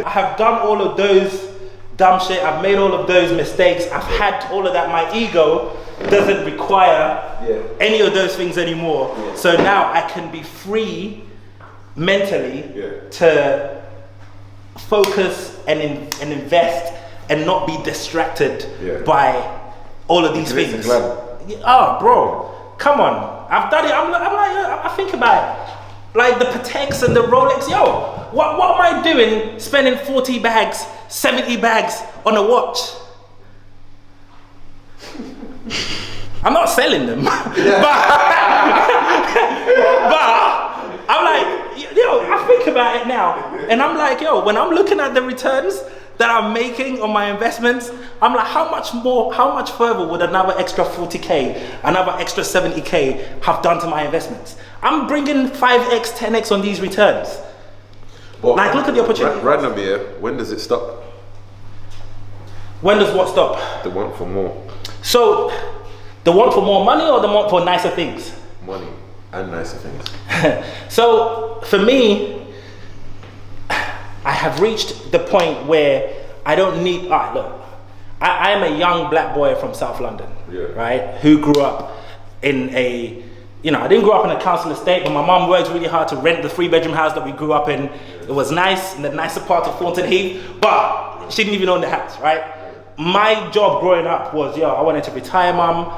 I have done all of those dumb shit. I've made all of those mistakes. I've had all of that. My ego doesn't require any of those things anymore. So now I can be free mentally to focus and invest and not be distracted by all of these things. Oh, bro, come on. I've done it. I'm like, I think about it. Like the Pateks and the Rolex. Yo, what am I doing spending 40 bags, 70 bags on a watch? I'm not selling them. but I'm like, yo, I think about it now. And I'm like, yo, when I'm looking at the returns that I'm making on my investments, I'm like, how much further would another extra 40K, another extra 70K have done to my investments? I'm bringing 5x, 10x on these returns. Well, like, look at the opportunity. Random here, when does it stop? When does what stop? The want for more. So, the want for more money or the want for nicer things? Money and nicer things. So, for me, I have reached the point where I don't need, look, I am a young black boy from South London, right? Who grew up in a, I didn't grow up in a council estate, but my mom worked really hard to rent the 3-bedroom house that we grew up in. It was nice, in the nicer part of Thornton Heath, but she didn't even own the house, right? My job growing up was, I wanted to retire mom,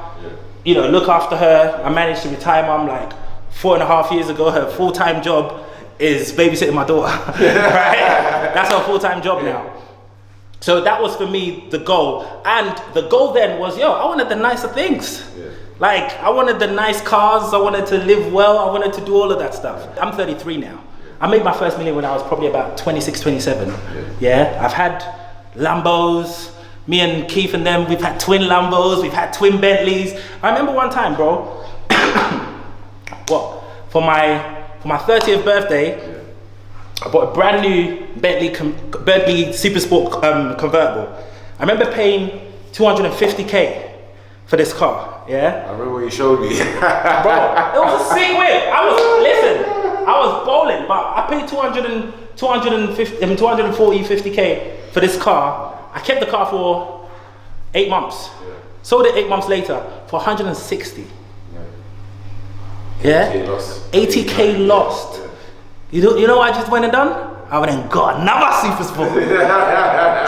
look after her. I managed to retire mom like 4.5 years ago. Her full-time job is babysitting my daughter, right? That's her full-time job now. So that was for me the goal. And the goal then was, I wanted the nicer things. Like, I wanted the nice cars, I wanted to live well, I wanted to do all of that stuff. I'm 33 now. I made my first million when I was probably about 26, 27. I've had Lambos. Me and Keith and them, we've had twin Lambos, we've had twin Bentleys. I remember one time, bro, for my 30th birthday, I bought a brand new Bentley Super Sport convertible. I remember paying 250K for this car, I remember when you showed me. Bro, it was a sick whip. I was bowling, but I paid 250K for this car. I kept the car for 8 months. Sold it 8 months later for 160. 80K lost. You know what I just went and done? I went and got another Super Sport.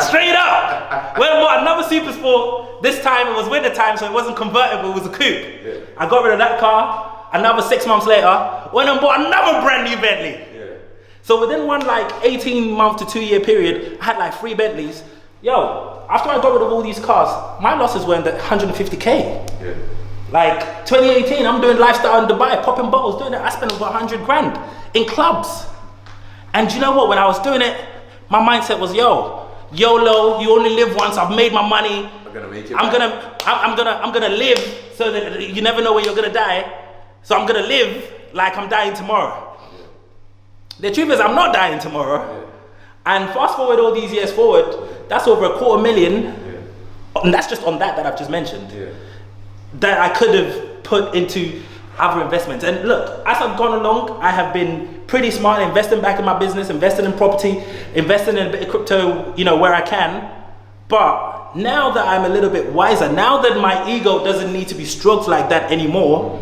Straight up. Went and bought another Super Sport. This time it was winter time, so it wasn't convertible, it was a coupe. I got rid of that car. Another 6 months later, went and bought another brand new Bentley. So within one 18 month to 2 year period, I had 3 Bentleys. After I got rid of all these cars, my losses were in the 150K. 2018, I'm doing lifestyle in Dubai, popping bottles, doing it. I spent over 100 grand in clubs. And you know what? When I was doing it, my mindset was, YOLO, you only live once. I've made my money. I'm gonna make it. I'm gonna live so that you never know when you're gonna die. So I'm gonna live like I'm dying tomorrow. The truth is, I'm not dying tomorrow. And fast forward all these years forward, that's over $250,000, and that's just on that I've just mentioned, that I could have put into other investments. And look, as I've gone along, I have been pretty smart investing back in my business, investing in property, investing in a bit of crypto, where I can. But now that I'm a little bit wiser, now that my ego doesn't need to be stroked like that anymore,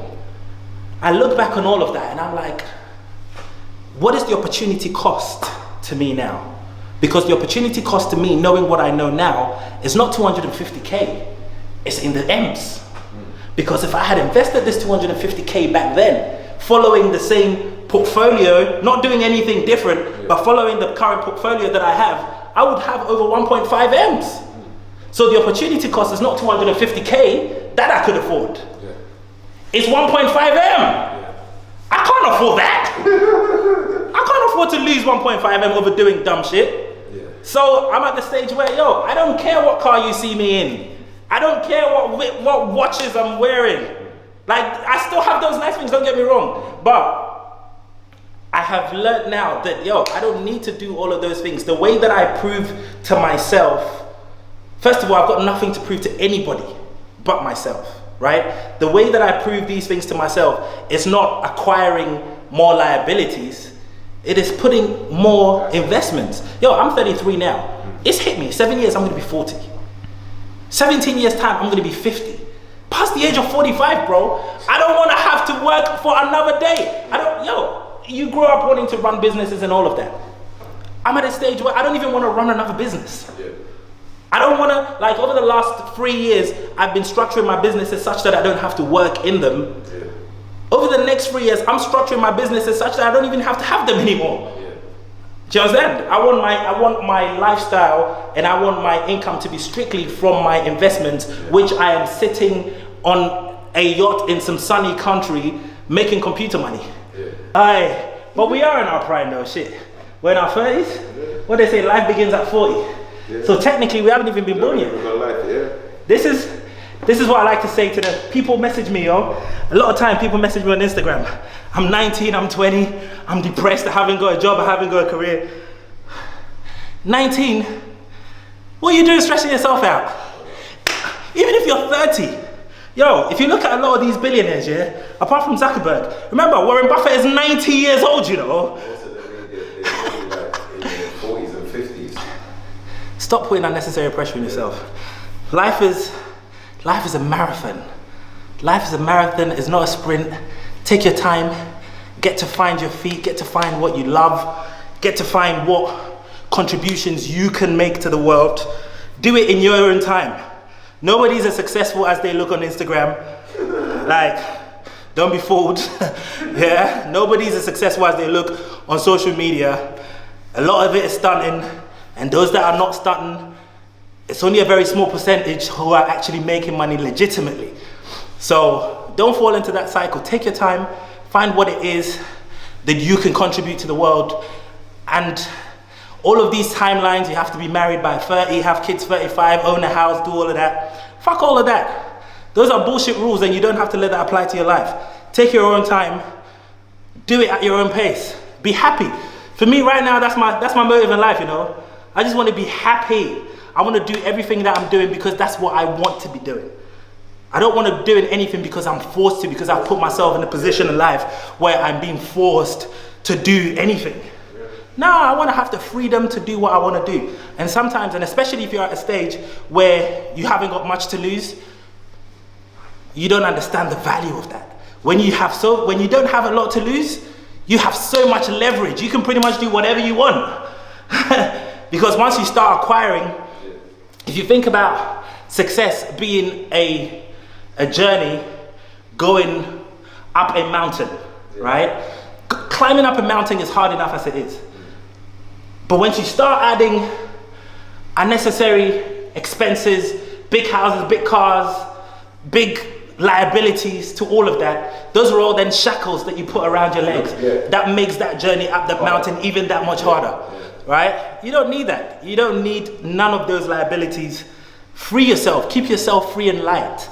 I look back on all of that and I'm like, what is the opportunity cost to me now? Because the opportunity cost to me, knowing what I know now, is not 250K, it's in the M's. Because if I had invested this 250K back then, following the same portfolio, not doing anything different, but following the current portfolio that I would have over 1.5 M's. So the opportunity cost is not 250K that I could afford. It's 1.5 M. I can't afford that. I can't afford to lose 1.5 M over doing dumb shit. So I'm at the stage where, I don't care what car you see me in. I don't care what watches I'm wearing. I still have those nice things, don't get me wrong. But I have learned now that, I don't need to do all of those things. The way that I prove to myself, first of all, I've got nothing to prove to anybody but myself, right? The way that I prove these things to myself is not acquiring more liabilities. It is putting more investments. Yo, I'm 33 now. It's hit me. 7 years, I'm gonna be 40. 17 years time, I'm gonna be 50. Past the age of 45, bro. I don't wanna have to work for another day. You grew up wanting to run businesses and all of that. I'm at a stage where I don't even wanna run another business. Yeah. I don't wanna, like over the last 3 years, I've been structuring my businesses such that I don't have to work in them. Yeah. Over the next 3 years, I'm structuring my businesses such that I don't even have to have them anymore. Yeah. Do you understand? I want my lifestyle and I want my income to be strictly from my investments, which I am sitting on a yacht in some sunny country making computer money. Yeah. But we are in our prime though, shit. We're in our 30s. Yeah. What they say, life begins at 40. Yeah. So technically we haven't even been born yet. This is what I like to say to the people message me, yo. A lot of time people message me on Instagram. I'm 19, I'm 20, I'm depressed, I haven't got a job, I haven't got a career. 19, what are you doing stressing yourself out? Even if you're 30, yo, if you look at a lot of these billionaires, yeah, apart from Zuckerberg, remember Warren Buffett is 90 years old, you know. They're in their 40s and 50s. Stop putting unnecessary pressure on yourself. Life is a marathon. Life is a marathon, it's not a sprint. Take your time, get to find your feet, get to find what you love, get to find what contributions you can make to the world. Do it in your own time. Nobody's as successful as they look on Instagram. Like, don't be fooled. Yeah, nobody's as successful as they look on social media. A lot of it is stunting, and those that are not stunting, it's only a very small percentage who are actually making money legitimately. So don't fall into that cycle. Take your time, find what it is that you can contribute to the world. And all of these timelines, you have to be married by 30, have kids 35, own a house, do all of that. Fuck all of that. Those are bullshit rules and you don't have to let that apply to your life. Take your own time, do it at your own pace. Be happy. For me right now, that's my motive in life, you know. I just want to be happy. I want to do everything that I'm doing because that's what I want to be doing. I don't want to do anything because I'm forced to, because I've put myself in a position in life where I'm being forced to do anything. No, I want to have the freedom to do what I want to do. And sometimes, and especially if you're at a stage where you haven't got much to lose, you don't understand the value of that. When you don't have a lot to lose, you have so much leverage. You can pretty much do whatever you want. Because once you start acquiring, if you think about success being a journey going up a mountain, right? Climbing up a mountain is hard enough as it is. But once you start adding unnecessary expenses, big houses, big cars, big liabilities to all of that, those are all then shackles that you put around your legs. That makes that journey up the mountain even that much harder, right? You don't need that. You don't need none of those liabilities. Free yourself, keep yourself free and light.